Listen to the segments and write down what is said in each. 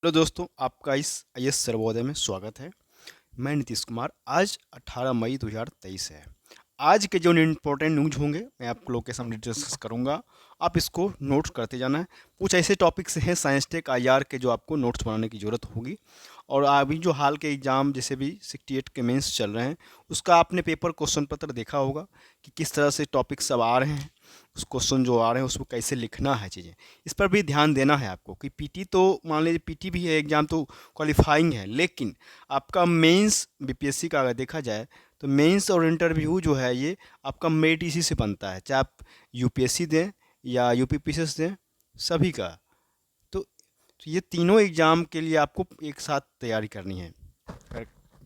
Hello दोस्तों, आपका इस आईएएस सर्वोदय में स्वागत है। मैं नीतीश कुमार। आज 18 मई 2023 है। आज के जो इम्पोर्टेंट न्यूज़ होंगे मैं आप लोग के सामने डिस्कस करूंगा। आप इसको नोट्स करते जाना है। कुछ ऐसे टॉपिक्स हैं साइंस टेक आईआर के जो आपको नोट्स बनाने की ज़रूरत होगी। और अभी जो हाल के एग्ज़ाम जैसे भी 68 के मेंस चल रहे हैं, उसका आपने पेपर क्वेश्चन पत्र देखा होगा कि किस तरह से टॉपिक सब आ रहे हैं। उस क्वेश्चन जो आ रहे हैं उसको कैसे लिखना है चीज़ें, इस पर भी ध्यान देना है आपको। कि पीटी तो मान लीजिए पीटी भी है एग्ज़ाम तो क्वालिफाइंग है, लेकिन आपका मेंस बीपीएससी का अगर देखा जाए तो मेंस और इंटरव्यू जो है ये आपका मेरिट इसी से बनता है, चाहे आप यूपीएससी दें या यूपीपीसीएस दें, सभी का। तो ये तीनों एग्ज़ाम के लिए आपको एक साथ तैयारी करनी है।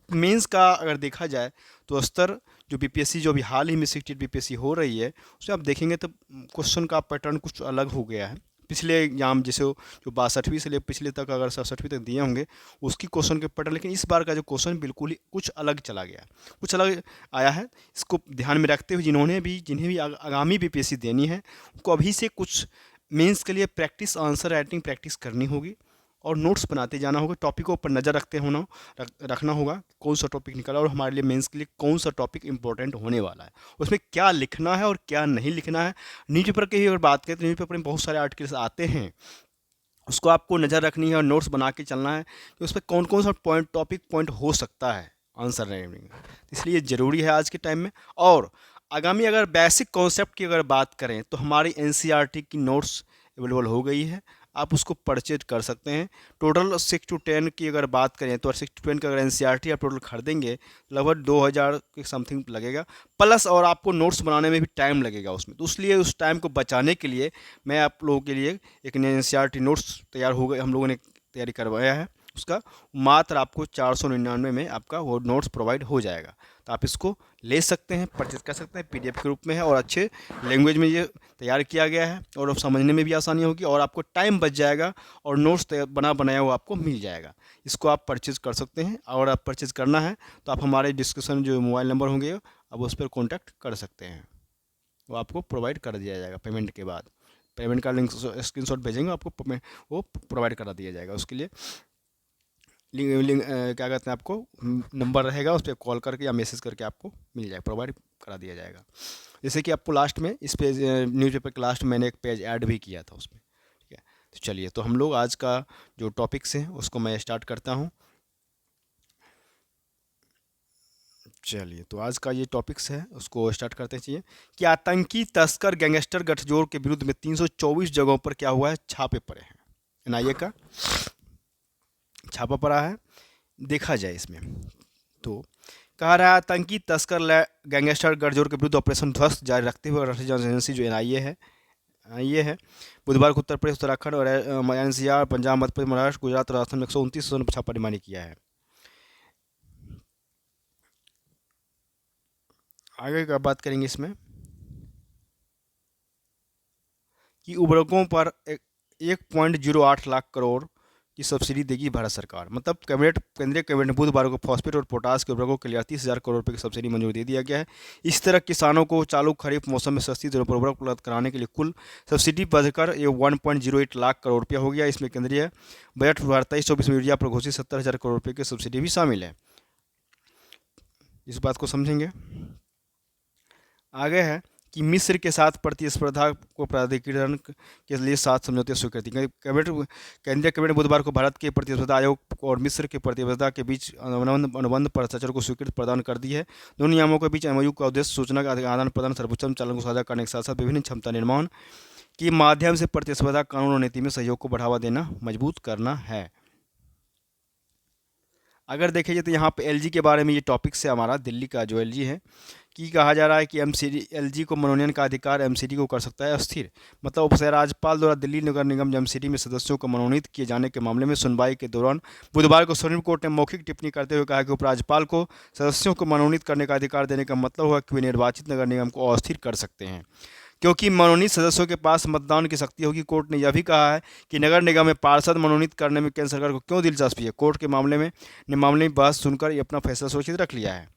मेंस का अगर देखा जाए तो स्तर जो बीपीएससी जो अभी हाल ही में 68 बीपीएससी हो रही है, उसमें आप देखेंगे तो क्वेश्चन का पैटर्न कुछ अलग हो गया है। पिछले एग्जाम जैसे जो 62वीं से ले पिछले तक अगर 67वीं तक दिए होंगे उसकी क्वेश्चन के पैटर्न, लेकिन इस बार का जो क्वेश्चन बिल्कुल ही कुछ अलग चला गया, कुछ अलग आया है। इसको ध्यान में रखते हुए जिन्हें भी आगामी बीपीएससी देनी है उनको अभी से कुछ मेंस के लिए प्रैक्टिस, आंसर राइटिंग प्रैक्टिस करनी होगी और नोट्स बनाते जाना होगा। टॉपिकों पर नज़र रखना होगा कौन सा टॉपिक निकला और हमारे लिए मेंस के लिए कौन सा टॉपिक इंपॉर्टेंट होने वाला है, उसमें क्या लिखना है और क्या नहीं लिखना है। न्यूज़पेपर की अगर बात करें तो न्यूज़पेपर में बहुत सारे आर्टिकल्स आते हैं, उसको आपको नज़र रखनी है और नोट्स बना के चलना है कि उस पर कौन कौन सा टॉपिक पॉइंट हो सकता है आंसर राइटिंग। इसलिए ज़रूरी है आज के टाइम में। और आगामी अगर बेसिक कॉन्सेप्ट की अगर बात करें तो हमारी एनसीईआरटी की नोट्स अवेलेबल हो गई है, आप उसको परचेज कर सकते हैं। टोटल 6 to 10 की अगर बात करें तो 6 to 10 का अगर एनसीईआरटी आप टोटल खरीदेंगे लगभग 2000 के समथिंग लगेगा, प्लस और आपको नोट्स बनाने में भी टाइम लगेगा उसमें। तो इसलिए उस टाइम को बचाने के लिए मैं आप लोगों के लिए एक एनसीईआरटी नोट्स तैयार हो गए, हम लोगों ने तैयारी करवाया है उसका। मात्र आपको 499 में आपका वो नोट्स प्रोवाइड हो जाएगा। तो आप इसको ले सकते हैं, परचेज कर सकते हैं। पीडीएफ के रूप में है और अच्छे लैंग्वेज में ये तैयार किया गया है और अब समझने में भी आसानी होगी और आपको टाइम बच जाएगा और नोट्स बनाया हुआ आपको मिल जाएगा। इसको आप परचेज कर सकते हैं। और आप परचेज करना है तो आप हमारे डिस्क्रिप्शन जो मोबाइल नंबर होंगे अब उस पर कॉन्टैक्ट कर सकते हैं, वो आपको प्रोवाइड कर दिया जाएगा। पेमेंट के बाद पेमेंट का लिंक स्क्रीनशॉट भेजेंगे आपको, वो प्रोवाइड करा दिया जाएगा। उसके लिए क्या कहते हैं, आपको नंबर रहेगा, उस पर कॉल करके या मैसेज करके आपको मिल जाएगा, प्रोवाइड करा दिया जाएगा। जैसे कि आपको लास्ट में इस पेज न्यूज़पेपर के लास्ट में मैंने एक पेज ऐड भी किया था उसमें। ठीक है, तो चलिए तो हम लोग आज का जो टॉपिक्स हैं उसको मैं स्टार्ट करता हूँ। चलिए तो आज का ये टॉपिक्स है उसको स्टार्ट करते चाहिए कि आतंकी तस्कर गैंगस्टर गठजोड़ के विरुद्ध में 324 जगहों पर क्या हुआ है, छापे पड़े हैं। एनआईए का छापा पड़ा है। देखा जाए इसमें तो कहा रहा है आतंकी तस्कर गैंगस्टर गठजोड़ के विरुद्ध ऑपरेशन ध्वस्त जारी रखते हुए राष्ट्रीय जांच एजेंसी जो एनआईए है बुधवार को उत्तर प्रदेश, उत्तराखंड और एनसीआर, पंजाब, मध्य प्रदेश, महाराष्ट्र, गुजरात और राजस्थान में 129 स्थानों पर छापामारी किया है। आगे का बात करेंगे इसमें कि उर्वरकों पर 1.08 लाख करोड़ की सब्सिडी देगी भारत सरकार। मतलब केंद्रीय कैबिनेट ने बुधवार को फॉस्फेट और पोटास के उर्वरकों के लिए 38,000 करोड़ रुपये की सब्सिडी मंजूरी दे दिया गया है। इस तरह किसानों को चालू खरीफ मौसम में सस्ती दरों पर उर्वरक उपलब्ध कराने के लिए कुल सब्सिडी बढ़कर ये 1.08 लाख करोड़ रुपया हो गया। इसमें केंद्रीय बजट 2023-24 में यूरिया पर घोषित 70,000 करोड़ रुपये की सब्सिडी भी शामिल है। इस बात को समझेंगे। आगे है कि मिस्र के साथ प्रतिस्पर्धा को प्राधिकरण के लिए 7 समझौते स्वीकृति। केंद्रीय कैबिनेट बुधवार को भारत के प्रतिस्पर्धा आयोग और मिस्र के प्रतिस्पर्धा के बीच अनुबंध पर हस्ताक्षर को स्वीकृति प्रदान कर दी है। दोनों नियमों के बीच एमओयू का उद्देश्य सूचना का आदान प्रदान, सर्वोच्च चालन को साझा करने के साथ साथ विभिन्न क्षमता निर्माण के माध्यम से प्रतिस्पर्धा कानून और नीति में सहयोग को बढ़ावा देना, मजबूत करना है। अगर देखिए तो यहाँ पे एलजी के बारे में ये टॉपिक से हमारा दिल्ली का जो एलजी है कि कहा जा रहा है कि एमसीडी एलजी को मनोनयन का अधिकार एमसीडी को कर सकता है अस्थिर। मतलब उपराज्यपाल द्वारा दिल्ली नगर निगम एमसीडी में सदस्यों को मनोनीत किए जाने के मामले में सुनवाई के दौरान बुधवार को सुप्रीम कोर्ट ने मौखिक टिप्पणी करते हुए कहा कि उपराज्यपाल को सदस्यों को मनोनीत करने का अधिकार देने का मतलब हुआ कि वे निर्वाचित नगर निगम को अस्थिर कर सकते हैं, क्योंकि मनोनीत सदस्यों के पास मतदान की शक्ति होगी। कोर्ट ने यह भी कहा है कि नगर निगम में पार्षद मनोनीत करने में केंद्र सरकार को क्यों दिलचस्पी है। कोर्ट के मामले में बहस सुनकर ये अपना फैसला सुरक्षित रख लिया है।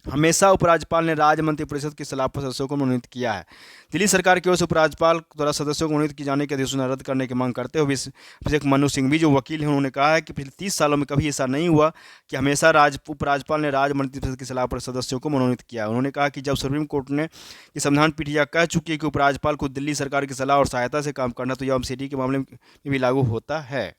हमेशा उपराज्यपाल ने राज्य मंत्रिपरिषद की सलाह पर सदस्यों को मनोनीत किया है। दिल्ली सरकार की ओर से उपराज्यपाल द्वारा सदस्यों को मनोनीत किए जाने के अधिसूचना रद्द करने की मांग करते हुए अभिषेक मनु सिंघवी जो वकील हैं उन्होंने कहा है कि पिछले 30 सालों में कभी ऐसा नहीं हुआ कि हमेशा उपराज्यपाल ने राज्य मंत्रिपरिषद की सलाह पर सदस्यों को मनोनीत किया। उन्होंने कहा कि जब सुप्रीम कोर्ट ने की संविधान पीठ यह कह चुकी है कि उपराज्यपाल को दिल्ली सरकार की सलाह और सहायता से काम करना, तो यह एमसीडी के मामले में भी लागू होता है।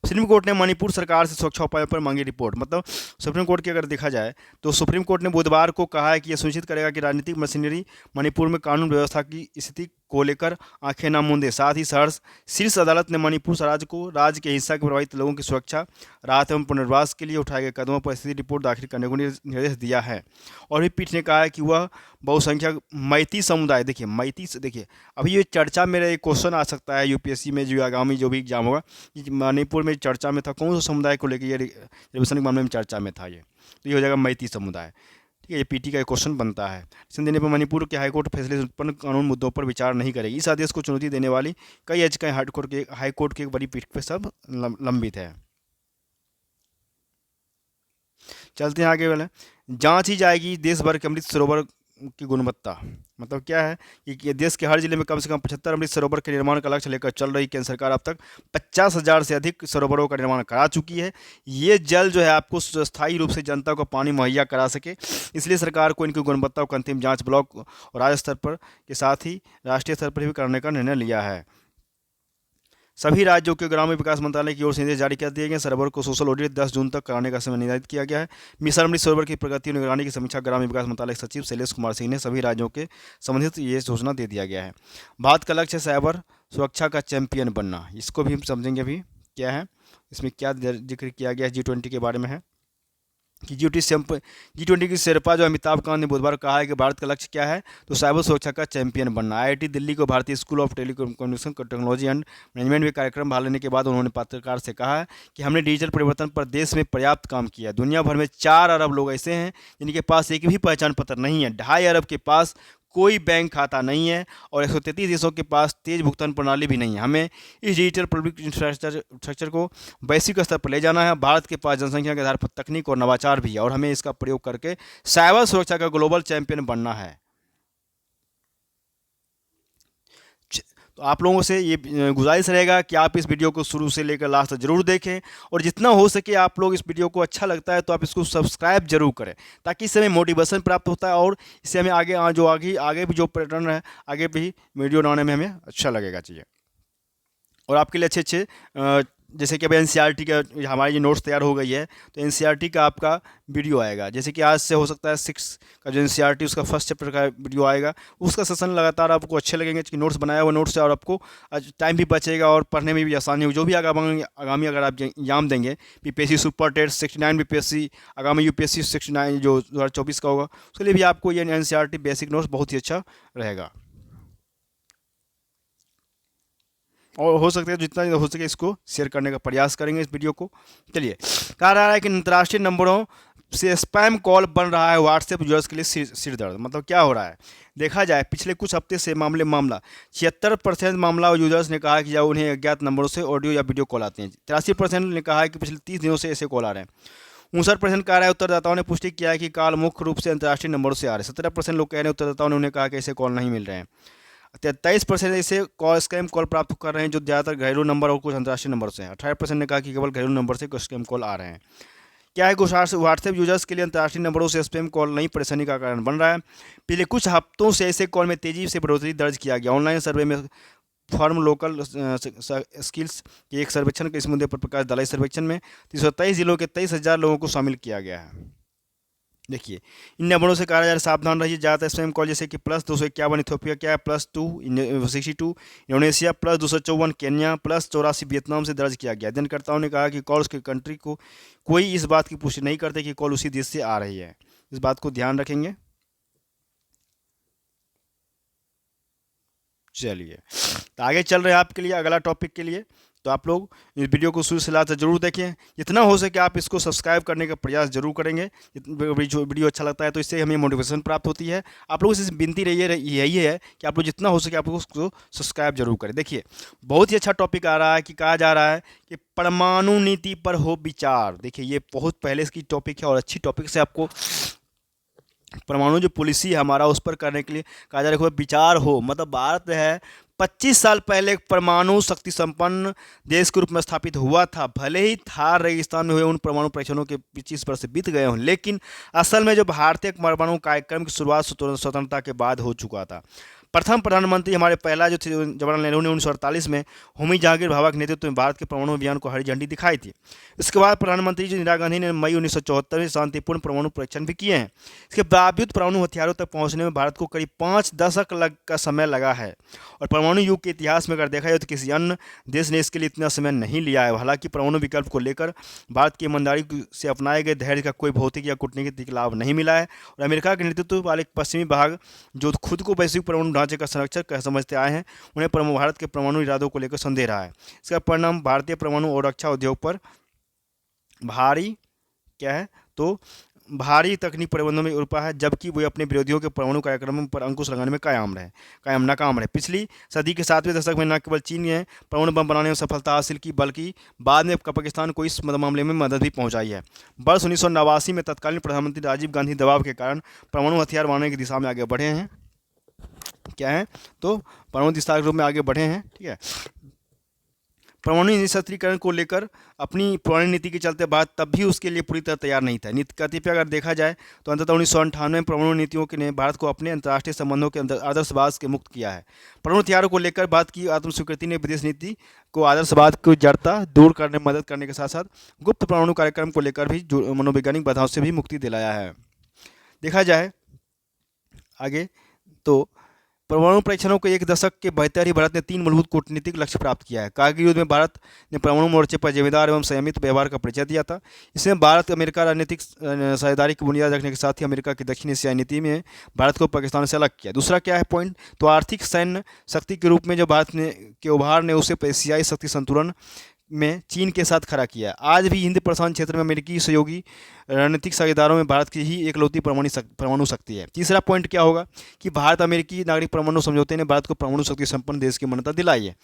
सुप्रीम कोर्ट ने मणिपुर सरकार से सुरक्षा उपायों पर मांगी रिपोर्ट। मतलब सुप्रीम कोर्ट की अगर देखा जाए तो सुप्रीम कोर्ट ने बुधवार को कहा है कि यह सुनिश्चित करेगा कि राजनीतिक मशीनरी मणिपुर में कानून व्यवस्था की स्थिति को लेकर आंखें न मूंदे। साथ ही शीर्ष अदालत ने मणिपुर राज्य को राज्य के हिस्सा के प्रभावित लोगों की सुरक्षा, राहत एवं पुनर्वास के लिए उठाए गए कदमों पर स्थिति रिपोर्ट दाखिल करने को निर्देश दिया है। और भी पीठ ने कहा है कि वह बहुसंख्यक मैती समुदाय, देखिए अभी ये चर्चा में एक क्वेश्चन आ सकता है यूपीएससी में, जो आगामी जो भी एग्जाम होगा, कि मणिपुर में चर्चा में था, कौन सा समुदाय को लेकर ये रिजर्वेशन के मामले में चर्चा में था, ये तो ये हो जाएगा मैती समुदाय। ठीक है, ये पीटी का एक क्वेश्चन बनता है। इस देने पर मणिपुर के हाईकोर्ट फैसले से उत्पन्न कानून मुद्दों पर विचार नहीं करेगी। इस आदेश को चुनौती देने वाली कई याचिकाएं हाईकोर्ट की एक बड़ी पीठ पर सब लंबित है। चलते हैं आगे वाले। जांच ही जाएगी देश भर के अमृत सरोवर की गुणवत्ता। मतलब क्या है कि देश के हर जिले में कम से कम 75 अमृत सरोवर के निर्माण का लक्ष्य लेकर चल रही केंद्र सरकार अब तक 50,000 से अधिक सरोवरों का निर्माण करा चुकी है। ये जल जो है आपको स्थायी रूप से जनता को पानी मुहैया करा सके, इसलिए सरकार को इनकी गुणवत्ता को अंतिम जांच ब्लॉक और राज्य स्तर पर के साथ ही राष्ट्रीय स्तर पर भी करने का निर्णय लिया है। सभी राज्यों के ग्रामीण विकास मंत्रालय की ओर से निर्देश जारी कर दिए गए। सरोवर को सोशल ऑडिट 10 जून तक कराने का समय निर्धारित किया गया है। मिशन अमृत सरोवर की प्रगति और निगरानी की समीक्षा ग्रामीण विकास मंत्रालय के सचिव शैलेश कुमार सिंह ने सभी राज्यों के संबंधित ये सूचना दे दिया गया है। भारत का लक्ष्य है साइबर सुरक्षा का चैंपियन बनना। इसको भी हम समझेंगे अभी क्या है, इसमें क्या जिक्र किया गया है, G20 के बारे में है कि G20 की शेरपा जो अमिताभ कांत ने बुधवार कहा है कि भारत का लक्ष्य क्या है, तो साइबर सुरक्षा का चैंपियन बनना। आईआईटी दिल्ली को भारतीय school of telecommunication technology and management में कार्यक्रम भाग लेने के बाद उन्होंने पत्रकार से कहा है कि हमने डिजिटल परिवर्तन पर देश में पर्याप्त काम किया। दुनिया भर में 4 अरब लोग ऐसे हैं जिनके पास एक भी पहचान पत्र नहीं है, 2.5 अरब के पास कोई बैंक खाता नहीं है और 133 देशों के पास तेज भुगतान प्रणाली भी नहीं है। हमें इस डिजिटल पब्लिक इंफ्रास्ट्रक्चर को वैश्विक स्तर पर ले जाना है। भारत के पास जनसंख्या के आधार पर तकनीक और नवाचार भी है और हमें इसका प्रयोग करके साइबर सुरक्षा का ग्लोबल चैंपियन बनना है। तो आप लोगों से ये गुजारिश रहेगा कि आप इस वीडियो को शुरू से लेकर लास्ट तक जरूर देखें और जितना हो सके आप लोग इस वीडियो को अच्छा लगता है तो आप इसको सब्सक्राइब जरूर करें, ताकि इससे हमें मोटिवेशन प्राप्त होता है और इससे हमें आगे भी जो पैटर्न है आगे भी वीडियो बनाने में हमें अच्छा लगेगा चीज़ें, और आपके लिए अच्छे अच्छे जैसे कि अब एनसीईआरटी का हमारी जो नोट्स तैयार हो गई है, तो एनसीईआरटी का आपका वीडियो आएगा। जैसे कि आज से हो सकता है 6 का जो एनसीईआरटी उसका फर्स्ट चैप्टर का वीडियो आएगा, उसका सेशन लगातार आपको अच्छे लगेंगे कि नोट्स बनाया हुआ नोट्स से, और आपको टाइम भी बचेगा और पढ़ने में भी आसानी होगी। जो भी आगामी अगर आप एग्जाम देंगे, बीपीएससी सुपर टेस्ट 69 बीपीएससी, आगामी यूपीएससी 69 जो 2024 का होगा, उसके लिए भी आपको ये एनसीईआरटी बेसिक नोट्स बहुत ही अच्छा रहेगा। और हो सकता है जितना हो सके इसको शेयर करने का प्रयास करेंगे इस वीडियो को। चलिए, कहा जा रहा है कि अंतर्राष्ट्रीय नंबरों से स्पैम कॉल बन रहा है व्हाट्सएप यूजर्स के लिए सिर दर्द। मतलब क्या हो रहा है, देखा जाए पिछले कुछ हफ्ते से मामला 76% मामला यूजर्स ने कहा कि जब उन्हें अज्ञात नंबरों से ऑडियो या वीडियो कॉल आते हैं। 83% ने कहा है कि पिछले 30 दिनों से ऐसे कॉल आ रहे हैं। 59% कह रहा है उत्तरदाताओं ने पुष्टि किया है कि कॉल मुख्य रूप से अंतर्राष्ट्रीय नंबरों से आ रहे हैं। 17% लोग कह रहे हैं उत्तरदाताओं ने उन्हें कहा कि ऐसे कॉल नहीं मिल रहे हैं। 23% ऐसे स्कैम कॉल प्राप्त कर रहे हैं जो ज़्यादातर घरेलू नंबर और कुछ अंतर्राष्ट्रीय नंबर से हैं। 18% ने कहा कि केवल घरेलू नंबर से कुछ स्कैम कॉल आ रहे हैं। क्या है, कुछ व्हाट्सएप यूजर्स के लिए अंतर्राष्ट्रीय नंबरों से स्पैम कॉल नई परेशानी का कारण बन रहा है। पिछले कुछ हफ्तों से ऐसे कॉल में तेजी से बढ़ोतरी दर्ज किया गया। ऑनलाइन सर्वे में फॉर्म लोकल स्किल्स के एक सर्वेक्षण के इस मुद्दे पर प्रकाश डाला। इस सर्वेक्षण में 323 जिलों के 23,000 लोगों को शामिल किया गया है। देखिए, इन नंबरों से कहा जा रहा है सावधान रहिए। ज़्यादातर स्पैम कॉल जैसे कि +251 इथियोपिया क्या है, +2 62 इंडोनेशिया, +254 केन्या, +84 वियतनाम से दर्ज किया गया। अध्ययनकर्ताओं ने कहा कि कॉल्स के कंट्री को कोई इस बात की पुष्टि नहीं करते कि कॉल उसी देश से आ रही है। इस बात को ध्यान रखेंगे। चलिए, तो आगे चल रहे हैं आपके लिए अगला टॉपिक के लिए तो आप लोग इस वीडियो को शुरू से लास्ट तक जरूर देखें। जितना हो सके आप इसको सब्सक्राइब करने का प्रयास जरूर करेंगे। जो वीडियो अच्छा लगता है तो इससे हमें मोटिवेशन प्राप्त होती है। आप लोगों से विनती यही है कि आप लोग जितना हो सके आप लोग उसको सब्सक्राइब जरूर करें। देखिए, बहुत ही अच्छा टॉपिक आ रहा है कि कहा जा रहा है कि परमाणु नीति पर हो विचार। देखिए, ये बहुत पहले इसकी टॉपिक है और अच्छी टॉपिक से आपको परमाणु जो पॉलिसी है हमारा उस पर करने के लिए कहा जा रहा है विचार हो। मतलब भारत है 25 साल पहले एक परमाणु शक्ति संपन्न देश के रूप में स्थापित हुआ था। भले ही थार रेगिस्तान में हुए उन परमाणु परीक्षणों के 25 वर्ष बीत गए हों, लेकिन असल में जो भारतीय परमाणु कार्यक्रम की शुरुआत स्वतंत्रता के बाद हो चुका था। प्रथम प्रधानमंत्री हमारे पहला जो थे जवाहरलाल नेहरू ने 1948 में होमी जहांगीर भाभा के नेतृत्व में भारत के परमाणु अभियान को हरी झंडी दिखाई थी। इसके बाद प्रधानमंत्री जी इंदिरा गांधी ने मई 1974 में शांतिपूर्ण परमाणु परीक्षण भी किए हैं। इसके बावजूद परमाणु हथियारों तक पहुंचने में भारत को करीब 5 दशक का समय लगा है और परमाणु युग के इतिहास में अगर देखा जाए तो किसी अन्य देश ने इसके लिए इतना समय नहीं लिया है। हालांकि परमाणु विकल्प को लेकर भारत की ईमानदारी से अपनाए गए धैर्य का कोई भौतिक या कूटनीतिक लाभ नहीं मिला है और अमेरिका के नेतृत्व वाले पश्चिमी भाग जो खुद को वैश्विक परमाणु ढांचे का संरक्षक समझते आए हैं, उन्हें भारत के परमाणु इरादों को लेकर संदेह रहा है। इसका परिणाम भारतीय परमाणु और रक्षा उद्योग पर भारी तकनीक प्रबंधन में उल्पा है, जबकि वे अपने विरोधियों के परमाणु कार्यक्रम पर अंकुश लगाने में नाकाम रहे। पिछली सदी के 7वें दशक में न केवल चीन ने परमाणु बम बनाने में सफलता हासिल की, बल्कि बाद में पाकिस्तान को इस मामले में मदद भी पहुंचाई है। वर्ष 1989 में तत्कालीन प्रधानमंत्री राजीव गांधी दबाव के कारण परमाणु हथियार बनाने की दिशा में आगे बढ़े हैं। तो परमाणु दिशा के रूप में आगे बढ़े हैं। ठीक है, परमाणु निशस्त्रीकरण को लेकर अपनी पुरानी नीति के चलते भारत तब भी उसके लिए पूरी तरह तैयार नहीं था। नीति कतिपय अगर देखा जाए तो अंततः 1998 में परमाणु नीतियों ने भारत को अपने अंतर्राष्ट्रीय संबंधों के आदर्शवाद के मुक्त किया है। परमाणु हथियारों को लेकर भारत की आत्मस्वीकृति ने विदेश नीति को आदर्शवाद की जड़ता दूर करने में मदद करने के साथ साथ गुप्त परमाणु कार्यक्रम को लेकर भी मनोवैज्ञानिक बाधाओं से भी मुक्ति दिलाया है। देखा जाए आगे तो परमाणु परीक्षणों के एक दशक के भीतर ही भारत ने 3 मूलभूत कूटनीतिक लक्ष्य प्राप्त किया है। कारगिल युद्ध में भारत ने परमाणु मोर्चे पर जिम्मेदार एवं संयमित व्यवहार का परिचय दिया था। इसमें भारत अमेरिका रणनीतिक साझेदारी की बुनियाद रखने के साथ ही अमेरिका की दक्षिण एशियाई नीति में भारत को पाकिस्तान से अलग किया। दूसरा क्या है पॉइंट, तो आर्थिक सैन्य शक्ति के रूप में जो भारत ने के उभार ने उसे एशियाई शक्ति संतुलन में चीन के साथ खड़ा किया है। आज भी हिंद प्रशांत क्षेत्र में अमेरिकी सहयोगी रणनीतिक साझेदारों में भारत की ही एकलौती परमाणु शक्ति है। तीसरा पॉइंट क्या होगा कि भारत अमेरिकी नागरिक परमाणु समझौते ने भारत को परमाणु शक्ति संपन्न देश की मान्यता दिलाई है।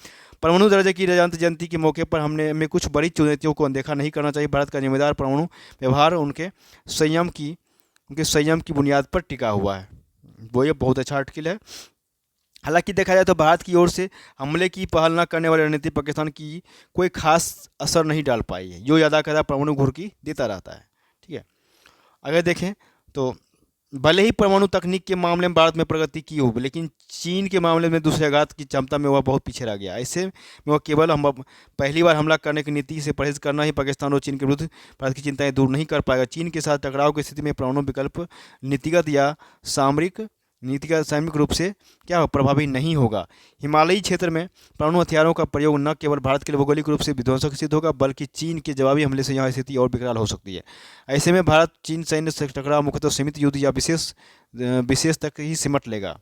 परमाणु दर्जे की जयंती के मौके पर हमें कुछ बड़ी चुनौतियों को अनदेखा नहीं करना चाहिए। भारत का जिम्मेदार परमाणु व्यवहार उनके संयम की बुनियाद पर टिका हुआ है। वो ये बहुत अच्छा आर्टिकल है। हालांकि देखा जाए तो भारत की ओर से हमले की पहल न करने वाली रणनीति पाकिस्तान की कोई खास असर नहीं डाल पाई है, जो ज़्यादा कदा परमाणु घुड़की देता रहता है। ठीक है, अगर देखें तो भले ही परमाणु तकनीक के मामले में भारत में प्रगति की हो, लेकिन चीन के मामले में दूसरे आघात की क्षमता में वह बहुत पीछे रह गया। ऐसे में वह केवल हम पहली बार हमला करने की नीति से परहेज करना ही पाकिस्तान और चीन के विरुद्ध भारत की चिंताएं दूर नहीं कर पाएगा। चीन के साथ टकराव की स्थिति में परमाणु विकल्प नीतिगत या सामरिक रूप से क्या प्रभावी नहीं होगा। हिमालयी क्षेत्र में परमाणु हथियारों का प्रयोग न केवल भारत के लिए भौगोलिक रूप से विध्वंसक सिद्ध होगा, बल्कि चीन के जवाबी हमले से यहाँ स्थिति और विकराल हो सकती है। ऐसे में भारत चीन सैन्य से टकराव मुख्यतः सीमित युद्ध या विशेष तक ही सिमट लेगा।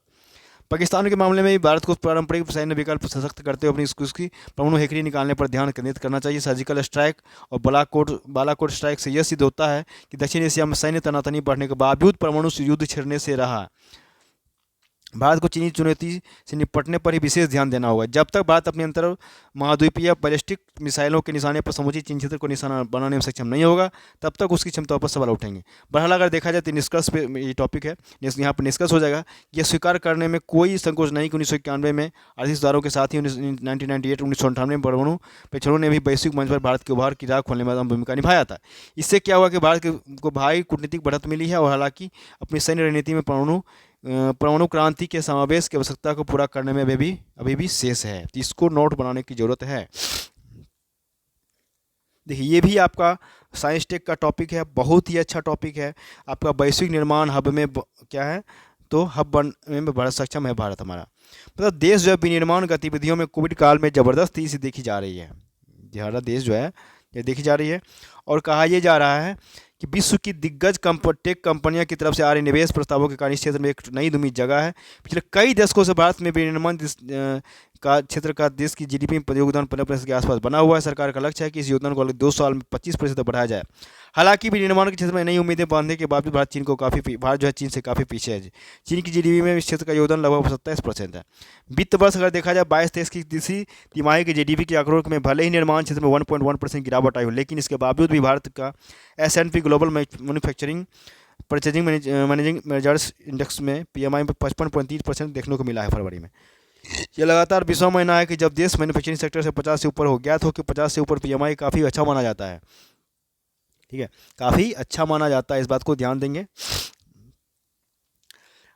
पाकिस्तान के मामले में भी भारत को पारंपरिक सैन्य विकल्प सशक्त करते हुए अपनी उसकी परमाणु हेकड़ी निकालने पर ध्यान केंद्रित करना चाहिए। सर्जिकल स्ट्राइक और बालाकोट स्ट्राइक से यह सिद्ध होता है कि दक्षिण एशिया में सैन्य तनातनी बढ़ने के बावजूद परमाणु युद्ध छिड़ने से रहा। भारत को चीनी चुनौती से निपटने पर ही विशेष ध्यान देना होगा। जब तक भारत अपने अंतर महाद्वीपीय बैलिस्टिक मिसाइलों के निशाने पर समूची चीन क्षेत्र को निशाना बनाने में सक्षम नहीं होगा, तब तक उसकी क्षमताओं पर सवाल उठेंगे। बहरहाल अगर देखा जाए तो निष्कर्ष पे ये टॉपिक है, यहाँ पर निष्कर्ष हो जाएगा यह स्वीकार करने में कोई संकोच नहीं कि 1991 में आर्थिक सुधारों के साथ ही 1998 में परमाणु परीक्षणों ने भी वैश्विक मंच पर भारत के उभार की राह खोलने में अहम भूमिका निभाया था। इससे क्या हुआ कि भारत को भारी कूटनीतिक बढ़त मिली है और हालांकि अपनी सैन्य रणनीति में परमाणु क्रांति के समावेश की आवश्यकता को पूरा करने में अभी भी शेष है। तो इसको नोट बनाने की जरूरत है। देखिए, ये भी आपका साइंस टेक का टॉपिक है, बहुत ही अच्छा टॉपिक है। आपका वैश्विक निर्माण हब में क्या है, तो हब बनने में बड़ा सक्षम है भारत हमारा। मतलब देश जो है विनिर्माण गतिविधियों में कोविड काल में ज़बरदस्त तेजी से देखी जा रही है। हमारा देश जो है ये देखी जा रही है और कहा यह जा रहा है कि विश्व की दिग्गज टेक कंपनियों की तरफ से आ रहे निवेश प्रस्तावों के कारण इस क्षेत्र में एक नई उम्मीद जगह है। पिछले कई दशकों से भारत में विनिर्माण का क्षेत्र का देश की जीडीपी में योगदान 15% के आसपास बना हुआ है। सरकार का लक्ष्य है कि इस योगदान को अगले 2 साल में 25% बढ़ाया जाए। हालांकि विनिर्माण के क्षेत्र में नई उम्मीदें बांधने के बावजूद भारत जो है चीन से काफ़ी पीछे है। चीन की जीडीपी में इस क्षेत्र का योगदान लगभग 27% है। वित्त वर्ष अगर देखा जाए 22-23 की तीसरी तिमाही के जीडीपी के आंकड़ों में भले ही निर्माण क्षेत्र में 1.1% गिरावट आई हो, लेकिन इसके बावजूद भी भारत का S&P global manufacturing purchasing managing managers index में PMI में 55.3% देखने को मिला है फरवरी में। ये लगातार 20वां महीना है कि जब देश मैन्युफैक्चरिंग सेक्टर से 50 से ऊपर हो गया तो कि 50 से ऊपर PMI काफ़ी अच्छा माना जाता है। ठीक है, काफ़ी अच्छा माना जाता है, इस बात को ध्यान देंगे।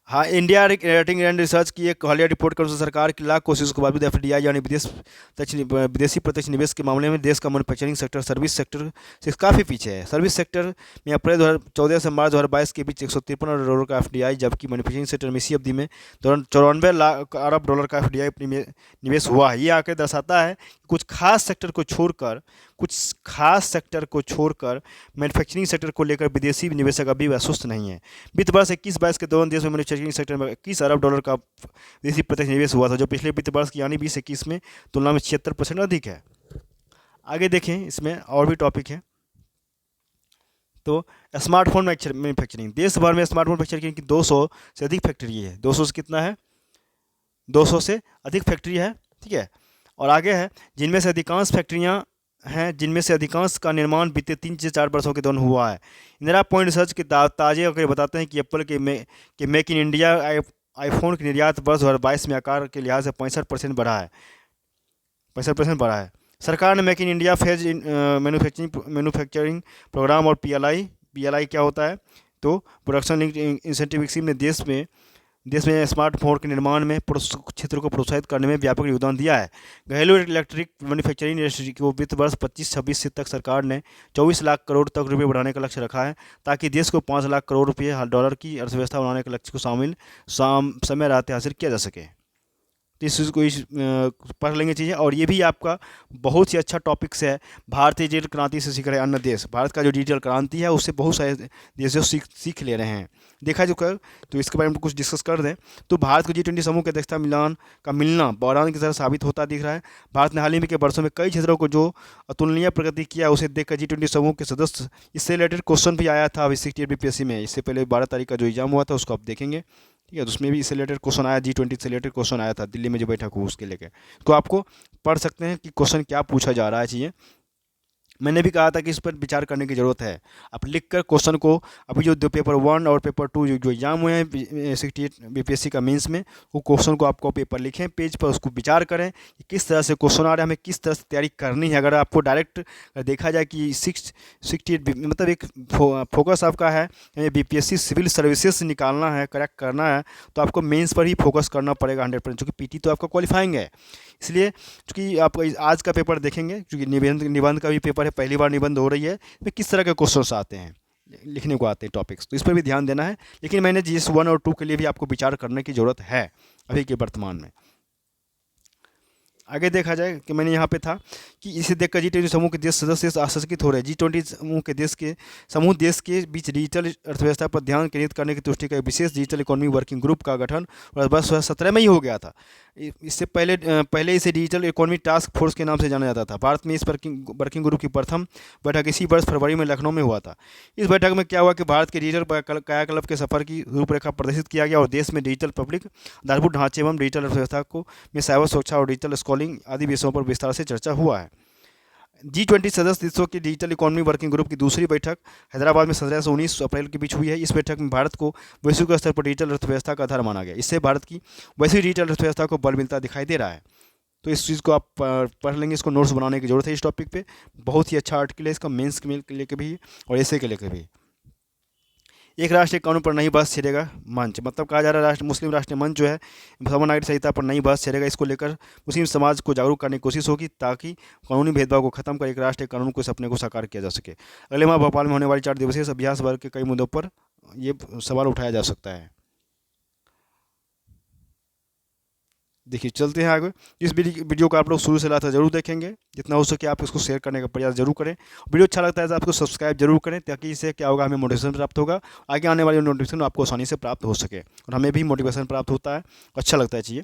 हाँ, इंडिया रेटिंग एंड रिसर्च की एक हालिया रिपोर्ट के अनुसार सरकार की लाख कोशिशों के बावजूद FDI यानी विदेशी प्रत्यक्ष निवेश के मामले में देश का मैन्युफैक्चरिंग सेक्टर सर्विस सेक्टर से काफ़ी पीछे है। सर्विस सेक्टर में अप्रैल 2014 से मार्च 2022 के बीच 153 अरब डॉलर का FDI, जबकि मैन्युफैक्चरिंग सेक्टर में इसी अवधि में 94 लाख अरब डॉलर का FDI निवेश हुआ है। ये आंकड़े दर्शाता है कि कुछ खास सेक्टर को छोड़कर मैन्युफैक्चरिंग सेक्टर को लेकर विदेशी निवेशक अभी भी आश्वस्त नहीं है। वित्त वर्ष 21-22 के दौरान देश में मैन्युफैक्चरिंग सेक्टर में 21 अरब डॉलर का विदेशी प्रत्यक्ष निवेश हुआ था, जो पिछले वित्त वर्ष की यानी 20-21 में तुलना में 76% अधिक है। आगे देखें, इसमें और भी टॉपिक है। तो स्मार्टफोन मैन्युफैक्चरिंग, देश भर में स्मार्टफोन मैन्युफैक्चरिंग की 200 से अधिक फैक्ट्री है। 200 से कितना है? 200 से अधिक फैक्ट्री है। ठीक है, और आगे है जिनमें से अधिकांश का निर्माण बीते 3 से 4 वर्षों के दौरान हुआ है। इंदिरा पॉइंट रिसर्च के ताजे आंकड़े बताते हैं कि एप्पल के मेक इन इंडिया आईफोन के निर्यात वर्ष 2022 में आकार के लिहाज से 65% बढ़ा है। 65% बढ़ा है। सरकार ने make in India phase manufacturing programme और PLI क्या होता है? तो प्रोडक्शन लिंक्ड इंसेंटिव स्कीम ने देश में स्मार्टफोन के निर्माण में क्षेत्र को प्रोत्साहित करने में व्यापक योगदान दिया है। घरेलू इलेक्ट्रिक मैन्युफैक्चरिंग इंडस्ट्री को वित्त वर्ष 25-26 तक सरकार ने 24 लाख करोड़ तक रुपये बढ़ाने का लक्ष्य रखा है, ताकि देश को 5 लाख करोड़ रुपये डॉलर की अर्थव्यवस्था बनाने के लक्ष्य को समय रहते हासिल किया जा सके। तो इस चीज़ को पढ़ लेंगे चीज़ें। और ये भी आपका बहुत ही अच्छा टॉपिक्स है। भारतीय डिजिटल क्रांति से सीख रहे अन्य देश। भारत का जो डिजिटल क्रांति है उससे बहुत सारे देश जो सीख ले रहे हैं, देखा जो कर। तो इसके बारे में कुछ डिस्कस कर दें। तो भारत को G20 समूह की अध्यक्षता मिलना बहरान की तरह साबित होता दिख रहा है। भारत ने हाल ही में के वर्षों में कई क्षेत्रों को जो अतुलनीय प्रगति किया उसे देखकर G20 समूह के सदस्य, इससे रिलेटेड क्वेश्चन भी आया था अभी 68 BPSC में। इससे पहले 12 तारीख का जो एग्जाम हुआ था उसको आप देखेंगे। ठीक है, तो उसमें भी इससे रिलेटेड क्वेश्चन आया, G20 से रिलेटेड क्वेश्चन आया था दिल्ली में जो बैठक हुई उसके लेकर। तो आपको पढ़ सकते हैं कि क्वेश्चन क्या पूछा जा रहा है। चीज़ें मैंने भी कहा था कि इस पर विचार करने की ज़रूरत है। आप लिख कर क्वेश्चन को, अभी जो पेपर 1 और पेपर 2 जो एग्जाम हुए हैं 68 BPSC का मेंस में, वो क्वेश्चन को आपको पेपर लिखें, पेज पर उसको विचार करें कि किस तरह से क्वेश्चन आ रहा है, हमें किस तरह से तैयारी करनी है। अगर आपको डायरेक्ट देखा जाए कि 68 मतलब एक फोकस आपका है BPSC सिविल सर्विसेज से निकालना है, करेक्ट करना है, तो आपको मेंस पर ही फोकस करना पड़ेगा 100%, क्योंकि PT तो आपका क्वालिफाइंग है। इसलिए क्योंकि आप आज का पेपर देखेंगे, क्योंकि निबंध का भी पेपर है, पहली बार निबंध हो रही है, इसमें किस तरह के क्वेश्चंस आते हैं, लिखने को आते हैं टॉपिक्स, तो इस पर भी ध्यान देना है। लेकिन मैंने GS 1 और 2 के लिए भी आपको विचार करने की ज़रूरत है अभी के वर्तमान में। आगे देखा जाए कि मैंने यहाँ पे था कि इसे देखकर G20 समूह के देश सदस्य आश्चर्यचकित हो रहे हैं। G20 समूह के देश के बीच डिजिटल अर्थव्यवस्था पर ध्यान केंद्रित करने की दृष्टि का विशेष डिजिटल इकोनॉमी वर्किंग ग्रुप का गठन वर्ष 2017 में ही हो गया था। इससे पहले इसे डिजिटल इकोनॉमी टास्क फोर्स के नाम से जाना जाता था। भारत में इस वर्किंग ग्रुप की प्रथम बैठक इसी वर्ष फरवरी में लखनऊ में हुआ था। इस बैठक में क्या हुआ कि भारत के डिजिटल कायाकल्प के सफर की रूपरेखा प्रदर्शित किया गया और देश में डिजिटल पब्लिक आधारभूत ढांचे एवं डिजिटल अर्थव्यवस्था को में साइबर सुरक्षा और डिजिटल स्कॉलिंग आदि विषयों पर विस्तार से चर्चा हुआ है। G20 सदस्य देशों की डिजिटल इकोनॉमी वर्किंग ग्रुप की दूसरी बैठक हैदराबाद में 17 से 19 अप्रैल के बीच हुई है। इस बैठक में भारत को वैश्विक स्तर पर डिजिटल अर्थव्यवस्था का आधार माना गया। इससे भारत की वैश्विक डिजिटल अर्थव्यवस्था को बल मिलता दिखाई दे रहा है। तो इस चीज़ को आप पढ़ लेंगे, इसको नोट्स बनाने की जरूरत है इस टॉपिक पे। बहुत ही अच्छा आर्टिकल है इसका, मेंस के लेकर भी और ऐसे के लेकर भी। एक राष्ट्र एक कानून पर नई बहस छेड़ेगा मंच, मतलब कहा जा रहा है मुस्लिम राष्ट्रीय मंच जो है समान नागरिक संहिता पर नई बहस छेड़ेगा। इसको लेकर मुस्लिम समाज को जागरूक करने की कोशिश होगी ताकि कानूनी भेदभाव को खत्म कर एक राष्ट्र एक कानून को सपने को साकार किया जा सके। अगले माह भोपाल में होने वाली 4 दिवसीय अभ्यास वर्ग के कई मुद्दों पर ये सवाल उठाया जा सकता है। देखिए चलते हैं आगे। इस वीडियो को आप लोग शुरू से लास्ट तक जरूर देखेंगे, जितना हो सके आप इसको शेयर करने का प्रयास जरूर करें। वीडियो अच्छा लगता है तो आपको सब्सक्राइब जरूर करें, ताकि इससे क्या होगा, हमें मोटिवेशन प्राप्त होगा, आगे आने वाली नोटिफिकेशन आपको आसानी से प्राप्त हो सके, और हमें भी मोटिवेशन प्राप्त होता है, अच्छा लगता है चीज़ें।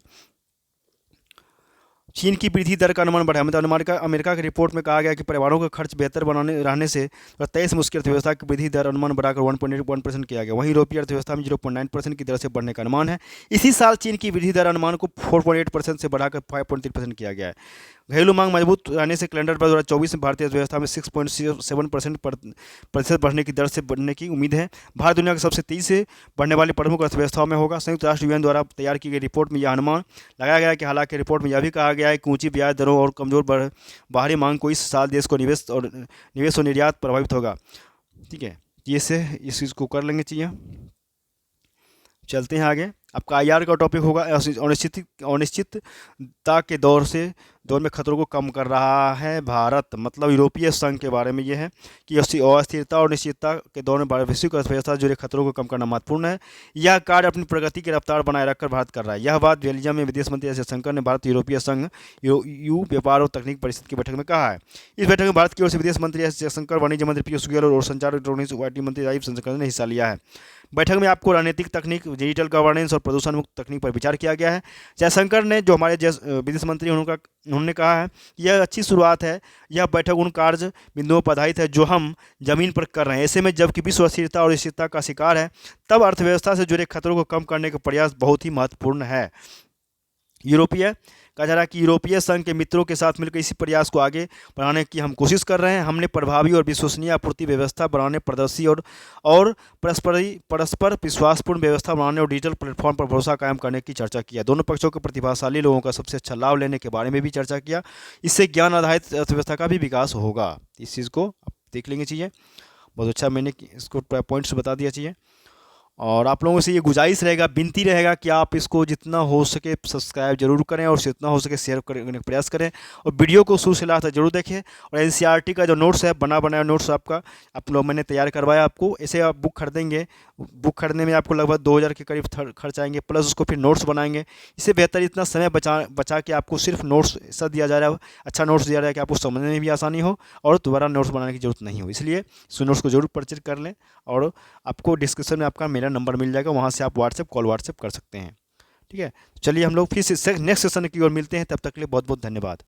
चीन की वृद्धि दर का अनुमान बढ़ा, मतलब अमेरिका की रिपोर्ट में कहा गया कि परिवारों का खर्च बेहतर बनाने रहने से 23 मुख्य अर्थव्यवस्था की वृद्धि दर अनुमान बढ़ाकर 1.1% किया गया। वहीं यूरोपीय अर्थव्यवस्था में 0.9% की दर से बढ़ने का अनुमान है। इसी साल चीन की वृद्धि दर अनुमान को 4.8% से बढ़ाकर 5.3% किया गया है। घरेलू मांग मजबूत रहने से कैलेंडर 2024 में भारतीय अर्थव्यवस्था में 6.7% प्रतिशत बढ़ने की दर से बढ़ने की उम्मीद है। भारत दुनिया की सबसे तेजी से बढ़ने वाली प्रमुख अर्थव्यवस्थाओं में होगा। संयुक्त राष्ट्र यूएन द्वारा तैयार की गई रिपोर्ट में यह अनुमान लगाया गया है कि हालांकि रिपोर्ट में यह भी कहा गया है कि ऊंची ब्याज दरों और कमजोर बाहरी मांग को इस साल देश को निवेश और निर्यात प्रभावित होगा। ठीक है, ये से इस चीज़ को कर लेंगे चाहिए। चलते हैं आगे। आपका आईआर का टॉपिक होगा अनिश्चितता के दौर में खतरों को कम कर रहा है भारत, मतलब यूरोपीय संघ के बारे में ये है कि अस्थिरता और अनिश्चितता के दौर में वैश्विक अर्थव्यवस्था जुड़े खतरों को कम करना महत्वपूर्ण है। यह कार्य अपनी प्रगति की रफ्तार बनाए रखकर भारत कर रहा है। यह बात बेल्जियम में विदेश मंत्री एस जयशंकर ने भारत यूरोपीय संघ यू व्यापार और तकनीक परिषद की बैठक में कहा है। इस बैठक में भारत की ओर से विदेश मंत्री एस जयशंकर, वाणिज्य मंत्री पीयूष गोयल और संचार इलेक्ट्रॉनिक्स आईटी मंत्री राजीव शंकर ने हिस्सा लिया है। बैठक में आपको रणनीतिक तकनीक, डिजिटल गवर्नेंस और प्रदूषण मुक्त तकनीक पर विचार किया गया है। जयशंकर ने, जो हमारे विदेश मंत्री, उन्होंने कहा है कि यह अच्छी शुरुआत है। यह बैठक उन कार्य बिंदुओं पर आधारित है जो हम जमीन पर कर रहे हैं। ऐसे में जबकि विश्व अस्थिरता और अनिश्चितता का शिकार है, तब अर्थव्यवस्था से जुड़े खतरों को कम करने का प्रयास बहुत ही महत्वपूर्ण है। कहा जा रहा है कि यूरोपीय संघ के मित्रों के साथ मिलकर इसी प्रयास को आगे बढ़ाने की हम कोशिश कर रहे हैं। हमने प्रभावी और विश्वसनीय आपूर्ति व्यवस्था बनाने, पारदर्शी और परस्पर विश्वासपूर्ण व्यवस्था बनाने और डिजिटल प्लेटफॉर्म पर भरोसा कायम करने की चर्चा किया। दोनों पक्षों के प्रतिभाशाली लोगों का सबसे अच्छा लाभ लेने के बारे में भी चर्चा किया। इससे ज्ञान आधारित अर्थव्यवस्था का भी विकास होगा। इस चीज़ को आप देख लेंगे चाहिए। बहुत अच्छा, मैंने इसको पॉइंट्स बता दिया चाहिए। और आप लोगों से ये गुजारिश रहेगा, विनती रहेगा कि आप इसको जितना हो सके सब्सक्राइब जरूर करें और जितना हो सके शेयर करने का प्रयास करें, और वीडियो को शुरू से लास्ट तक जरूर देखें। और एनसीईआरटी का जो नोट्स है, बना बनाया नोट्स आपका आप लोग मैंने तैयार करवाया आपको। ऐसे आप बुक खरीदेंगे, बुक खरीदने में आपको लगभग 2000 के करीब खर्च आएंगे, प्लस उसको फिर नोट्स बनाएंगे। इससे बेहतर इतना समय बचा के आपको सिर्फ नोट्स ऐसा दिया जा रहा है, अच्छा नोट्स दिया रहा है कि आपको समझने में भी आसानी हो और दोबारा नोट्स बनाने की जरूरत नहीं हो। इसलिए इस नोट्स को जरूर परचेज कर लें, और आपको डिस्क्रिप्शन में आपका मेरा नंबर मिल जाएगा, वहाँ से आप कॉल व्हाट्सएप कर सकते हैं। ठीक है, चलिए हम लोग फिर से नेक्स्ट सेशन की ओर मिलते हैं। तब तक के लिए बहुत बहुत धन्यवाद।